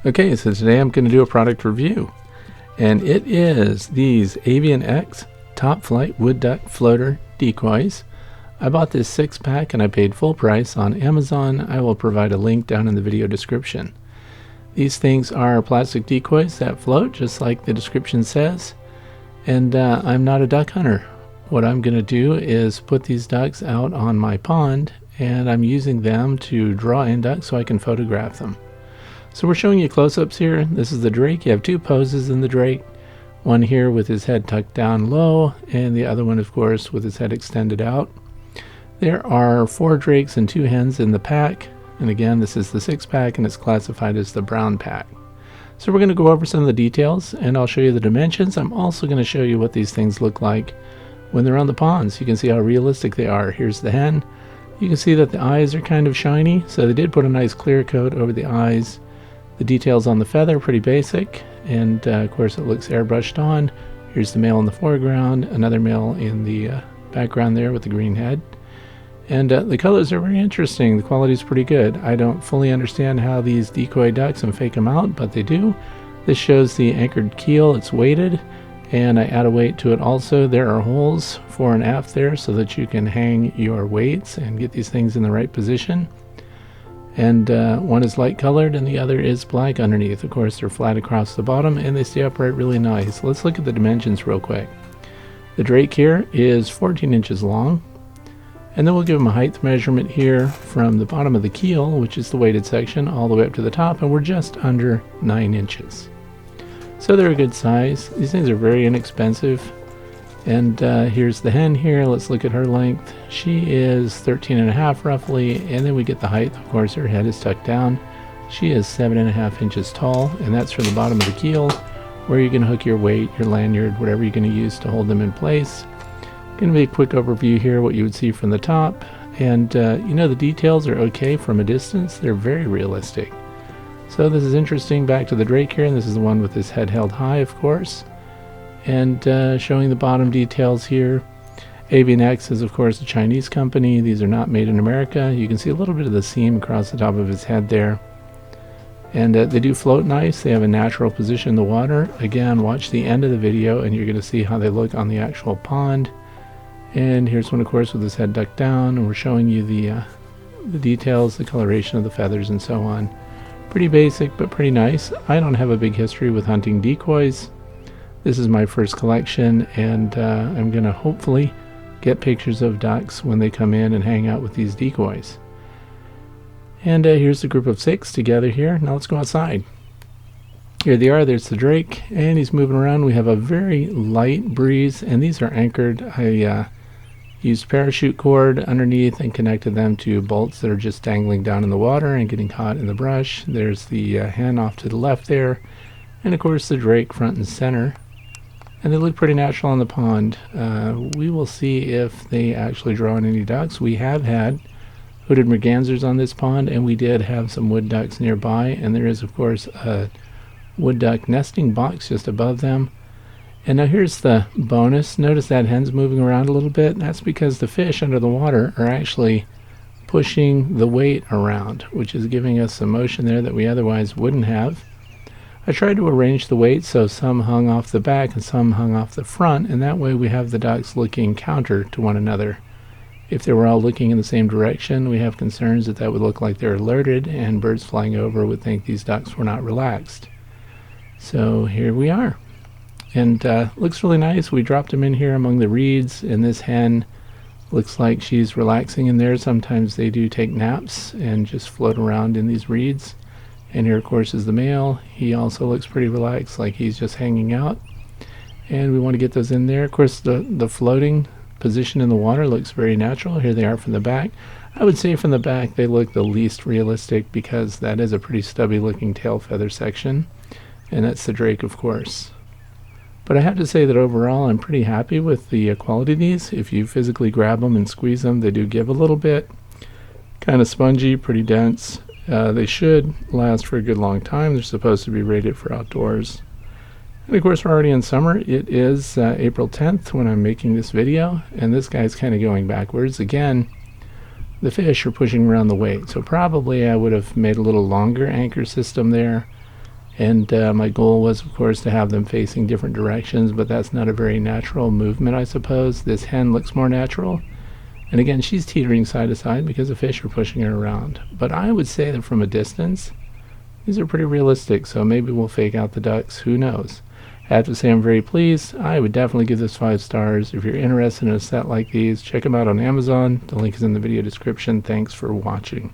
Okay, so today I'm going to do a product review, and it is these Avian X Top Flight Wood Duck Floater Decoys. I bought this 6-pack and I paid full price on Amazon. I will provide a link down in the video description. These things are plastic decoys that float just like the description says, and I'm not a duck hunter. What I'm going to do is put these ducks out on my pond, and I'm using them to draw in ducks so I can photograph them. So we're showing you close-ups here. This is the drake. You have two poses in the drake. One here with his head tucked down low, and the other one, of course, with his head extended out. There are 4 drakes and 2 hens in the pack. And again, this is the 6-pack, and it's classified as the brown pack. So we're going to go over some of the details, and I'll show you the dimensions. I'm also going to show you what these things look like when they're on the ponds. You can see how realistic they are. Here's the hen. You can see that the eyes are kind of shiny, so they did put a nice clear coat over the eyes. The details on the feather are pretty basic, and of course it looks airbrushed on. Here's the male in the foreground, another male in the background there with the green head. And the colors are very interesting. The quality is pretty good. I don't fully understand how these decoy ducks and fake them out, but they do. This shows the anchored keel. It's weighted, and I add a weight to it also. There are holes fore and aft there so that you can hang your weights and get these things in the right position. And one is light colored and the other is black underneath. Of course, they're flat across the bottom and they stay upright really nice. Let's look at the dimensions real quick. The drake here is 14 inches long, and then we'll give them a height measurement here from the bottom of the keel, which is the weighted section, all the way up to the top, and we're just under 9 inches. So they're a good size. These things are very inexpensive. And here's the hen here. Let's look at her length. She is 13.5 roughly, and then we get the height. Of course, her head is tucked down. She is 7.5 inches tall, and that's from the bottom of the keel, where you're going to hook your weight, your lanyard, whatever you're going to use to hold them in place. Going to be a quick overview here, what you would see from the top. And you know, the details are okay from a distance. They're very realistic. So this is interesting. Back to the drake here, and this is the one with his head held high, of course. And showing the bottom details here. Avian X is, of course, a Chinese company. These are not made in America. You can see a little bit of the seam across the top of his head there. And they do float nice. They have a natural position in the water. Again, watch the end of the video and you're going to see how they look on the actual pond. And here's one, of course, with his head ducked down. And we're showing you the details, the coloration of the feathers and so on. Pretty basic, but pretty nice. I don't have a big history with hunting decoys. This is my first collection, and I'm going to hopefully get pictures of ducks when they come in and hang out with these decoys. And here's a group of 6 together here. Now let's go outside. Here they are. There's the drake, and he's moving around. We have a very light breeze, and these are anchored. I used parachute cord underneath and connected them to bolts that are just dangling down in the water and getting caught in the brush. There's the hen off to the left there, and of course the drake front and center. And they look pretty natural on the pond. We will see if they actually draw in any ducks. We have had hooded mergansers on this pond, and we did have some wood ducks nearby. And there is, of course, a wood duck nesting box just above them. And now here's the bonus. Notice that hen's moving around a little bit. That's because the fish under the water are actually pushing the weight around, which is giving us some motion there that we otherwise wouldn't have. I tried to arrange the weight so some hung off the back and some hung off the front, and that way we have the ducks looking counter to one another. If they were all looking in the same direction, we have concerns that would look like they're alerted, and birds flying over would think these ducks were not relaxed. So here we are. And looks really nice. We dropped them in here among the reeds, and this hen looks like she's relaxing in there. Sometimes they do take naps and just float around in these reeds. And here, of course, is the male. He also looks pretty relaxed, like he's just hanging out. And we want to get those in there. Of course, the floating position in the water looks very natural. Here they are from the back. I would say from the back they look the least realistic because that is a pretty stubby looking tail feather section. And that's the drake, of course. But I have to say that overall I'm pretty happy with the quality of these. If you physically grab them and squeeze them, they do give a little bit. Kind of spongy, pretty dense. They should last for a good long time. They're supposed to be rated for outdoors. And of course we're already in summer. It is April 10th when I'm making this video, and this guy's kind of going backwards. Again, the fish are pushing around the weight, so probably I would have made a little longer anchor system there. And my goal was, of course, to have them facing different directions, but that's not a very natural movement, I suppose. This hen looks more natural. And again, she's teetering side to side because the fish are pushing her around. But I would say that from a distance, these are pretty realistic, so maybe we'll fake out the ducks. Who knows? I have to say I'm very pleased. I would definitely give this 5 stars. If you're interested in a set like these, check them out on Amazon. The link is in the video description. Thanks for watching.